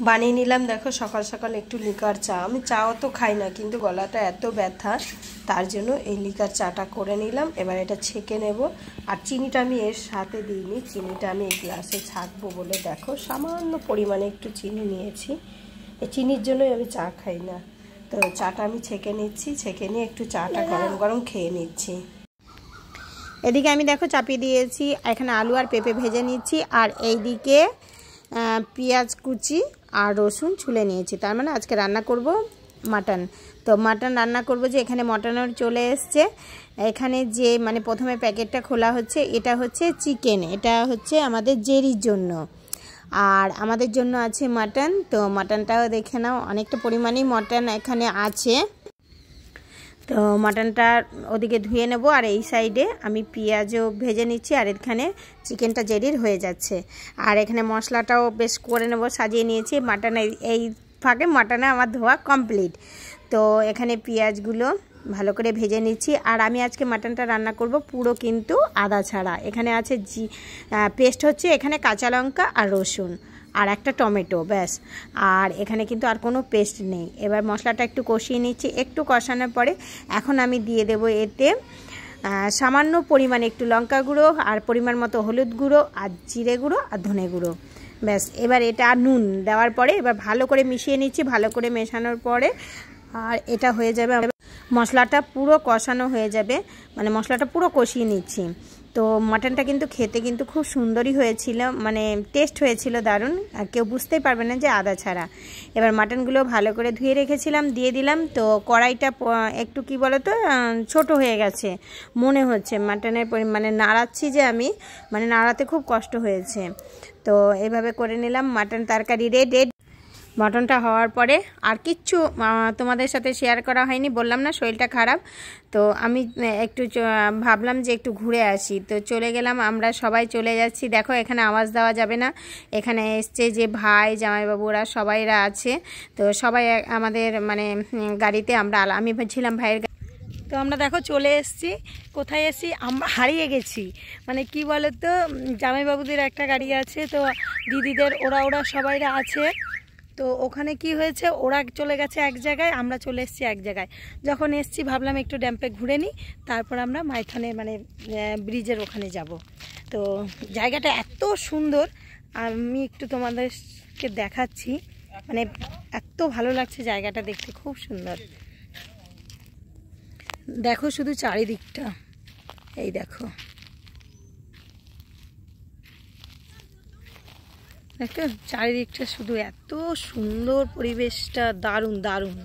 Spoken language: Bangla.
বানিয়ে নিলাম। দেখো সকাল সকাল একটু লিকার চা। আমি চাও তো খাই না, কিন্তু গলাটা এত ব্যথা, তার জন্য এই লিকার চাটা করে নিলাম। এবার এটা ছেঁকে নেব। আর চিনিটা আমি এর সাথে দিইনি, চিনিটা আমি এই গ্লাসে ছাঁকবো বলে দেখো সামান্য পরিমাণে একটু চিনি নিয়েছি। এই চিনির জন্যই আমি চা খাই না। তো চাটা আমি ছেঁকে নিচ্ছি, ছেঁকে নিয়ে একটু চাটা গরম গরম খেয়ে নিচ্ছি। এদিকে আমি দেখো চাপিয়ে দিয়েছি, এখানে আলু আর পেঁপে ভেজে নিচ্ছি, আর এইদিকে পেঁয়াজ কুচি আর রসুন ছুলে নিয়েছি। তার মানে আজকে রান্না করব মাটন। তো মাটন রান্না করব, যে এখানে মটনও চলে এসছে। এখানে যে মানে প্রথমে প্যাকেটটা খোলা হচ্ছে, এটা হচ্ছে চিকেন, এটা হচ্ছে আমাদের জেরির জন্য, আর আমাদের জন্য আছে মাটন। তো মাটনটাও দেখে নাও, অনেকটা পরিমাণেই মাটন এখানে আছে। তো মাটনটা ওদিকে ধুয়ে নেব, আর এই সাইডে আমি পেঁয়াজও ভেজে নিচ্ছি, আর এখানে চিকেনটা জেরির হয়ে যাচ্ছে। আর এখানে মশলাটাও বেশ করে নেব, সাজিয়ে নিয়েছি। মাটন এই ফাঁকে মাটনে আমার ধোয়া কমপ্লিট। তো এখানে পেঁয়াজগুলো ভালো করে ভেজে নিচ্ছি। আর আমি আজকে মাটনটা রান্না করব পুরো কিন্তু আদা ছাড়া। এখানে আছে পেস্ট হচ্ছে এখানে কাঁচা লঙ্কা আর রসুন আর একটা টমেটো, ব্যাস। আর এখানে কিন্তু আর কোনো পেস্ট নেই। এবার মশলাটা একটু কষিয়ে নিচ্ছি। একটু কষানোর পরে এখন আমি দিয়ে দেব এতে সামান্য পরিমাণে একটু লঙ্কা গুঁড়ো, আর পরিমাণ মতো হলুদ গুঁড়ো, আর জিরে গুঁড়ো, আর ধনে গুঁড়ো, ব্যাস। এবার এটা নুন দেওয়ার পরে এবার ভালো করে মিশিয়ে নিচ্ছি। ভালো করে মেশানোর পরে আর এটা হয়ে যাবে, মশলাটা পুরো কষানো হয়ে যাবে, মানে মশলাটা পুরো কষিয়ে নিচ্ছি। তো মাটনটা কিন্তু খেতে কিন্তু খুব সুন্দরই হয়েছিল, মানে টেস্ট হয়েছিল দারুণ, আর কেউ বুঝতেই পারবে না যে আদা ছাড়া। এবার মাটনগুলো ভালো করে ধুয়ে রেখেছিলাম, দিয়ে দিলাম। তো কড়াইটা একটু কি বলো তো ছোট হয়ে গেছে মনে হচ্ছে, মাটনের মানে নাড়াচ্ছি যে আমি, মানে নাড়াতে খুব কষ্ট হয়েছে। তো এইভাবে করে নিলাম। মাটন তরকারি রেডি। মটনটা হওয়ার পরে আর কিচ্ছু তোমাদের সাথে শেয়ার করা হয়নি, বললাম না শরীরটা খারাপ। তো আমি একটু ভাবলাম যে একটু ঘুরে আসি, তো চলে গেলাম। আমরা সবাই চলে যাচ্ছি। দেখো এখানে আওয়াজ দেওয়া যাবে না, এখানে এসছে যে ভাই জামাইবাবুরা সবাইরা আছে। তো সবাই আমাদের মানে গাড়িতে আমি ছিলাম ভাইয়ের। তো আমরা দেখো চলে এসেছি। কোথায় এসেছি? আমরা হারিয়ে গেছি, মানে কি বলো তো, জামাইবাবুদের একটা গাড়ি আছে, তো দিদিদের ওরা সবাইরা আছে। তো ওখানে কি হয়েছে, ওরা চলে গেছে এক জায়গায়, আমরা চলে এসেছি এক জায়গায়। যখন এসেছি ভাবলাম একটু ড্যাম্পে ঘুরে নিই, তারপর আমরা মাইথনে মানে ব্রিজের ওখানে যাব। তো জায়গাটা এত সুন্দর, আমি একটু তোমাদেরকে দেখাচ্ছি, মানে এত ভালো লাগছে জায়গাটা দেখতে, খুব সুন্দর। দেখো শুধু চারিদিকটা, এই দেখো, দেখো চারিদিকটা শুধু এত সুন্দর, পরিবেশটা দারুণ দারুণ।